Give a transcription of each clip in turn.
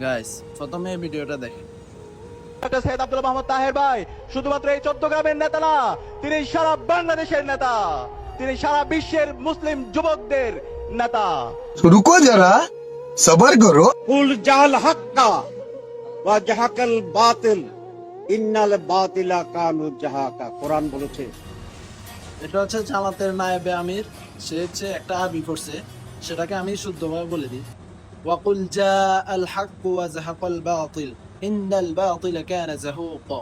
Guys প্রথমে এই ভিডিওটা দেখেন। সৈয়দ আব্দুল মোহাম্মদ তাহের ভাই শুধুমাত্র এই চট্টগ্রামের নেতা না, তিনি সারা বাংলাদেশের নেতা, তিনি সারা বিশ্বের মুসলিম যুবকদের নেতা। रुको जरा सबर करो। কুল জাহাল হাক্কা ওয়া জাহাকাল বাতিল ইন্নাল বাতিলা কানু জাহাকা, কোরআন বলেছে। এটা হচ্ছে জামাতের নায়েবে আমির, সে হচ্ছে একটা আরবি পড়ছে, সেটাকে আমি শুদ্ধভাবে বলে দিই। ওয়াকুল জাআল হাক্কু ওয়া জাহাকাল বাতিল ইন্নাল বাতিলা কানা যাহুকা।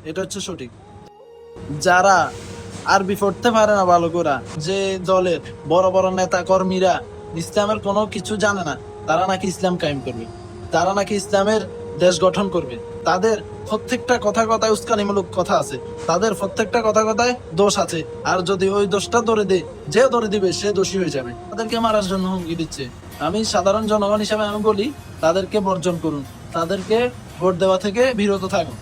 এটা হচ্ছে সঠিক। যারা আরবি পড়তে পারে না ভালো করে, যে দলের বড় বড় নেতা কর্মীরা ইসলামের কোনো কিছু জানে না, তারা নাকি ইসলাম কায়েম করবে, তারা নাকি ইসলামের দেশ গঠন করবে, তাদের প্রত্যেকটা কথায় উস্কানিমূলক কথা আছে, তাদের প্রত্যেকটা কথায় দোষ আছে। আর যদি ওই দোষটা ধরে দেয়, যে ধরে দিবে সে দোষী হয়ে যাবে। তাদেরকে মারার জন্য হুমকি দিচ্ছে। আমি সাধারণ জনগণ হিসাবে আমি বলি, তাদেরকে বর্জন করুন, তাদেরকে ভোট দেওয়া থেকে বিরত থাকুন।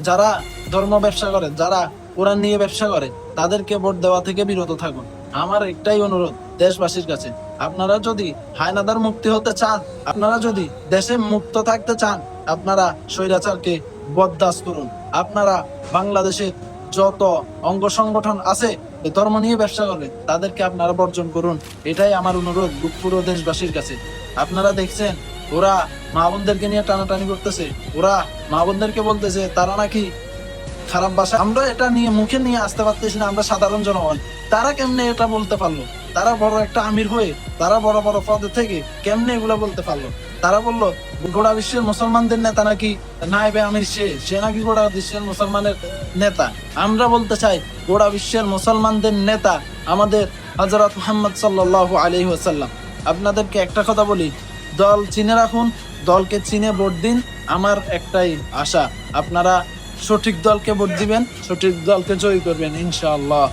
যারা ধর্ম ব্যবসা করে, যারা কোরআন নিয়ে ব্যবসা করে, তাদেরকে ভোট দেওয়া থেকে বিরত থাকুন। আমার একটাই অনুরোধ দেশবাসীর কাছে, আপনারা যদি হায়নাদার মুক্তি হতে চান, আপনারা যদি দেশে মুক্ত থাকতে চান, আপনারা স্বৈরাচারকে বরদাস্ত করুন। আপনারা বাংলাদেশের যত অঙ্গ সংগঠন আছে ধর্ম নিয়ে ব্যবসা করে, তাদেরকে আপনারা বর্জন করুন। এটাই আমার অনুরোধ পুরো দেশবাসীর কাছে। আপনারা দেখছেন ওরা মা বোনদেরকে নিয়ে টানাটানি করতেছে, ওরা মা বোনদেরকে বলতেছে তারা নাকি খারাপ ভাষা। আমরা এটা নিয়ে মুখে নিয়ে আসতে পারতেছি না, আমরা সাধারণ জনগণ। তারা কেমনে এটা বলতে পারলো? তারা বড় একটা আমির হয়ে, তারা বড় বড় পদে থেকে কেমনে এগুলো বলতে পারলো? তারা বললো গোটা বিশ্বের মুসলমানদের নেতা নাকি নায়েবে আমির, সে নাকি গোটা বিশ্বের মুসলমানের নেতা। আমরা বলতে চাই গোটা বিশ্বের মুসলমানদের নেতা আমাদের হযরত মুহাম্মদ সাল্লাল্লাহু আলাইহি ওয়াসাল্লাম। আপনাদেরকে একটা কথা বলি, দল চিনে রাখুন, দলকে চিনে ভোট দিন। আমার একটাই আশা, আপনারা সঠিক দলকে ভোট দিবেন, সঠিক দলকে জয়ী করবেন ইনশাআল্লাহ।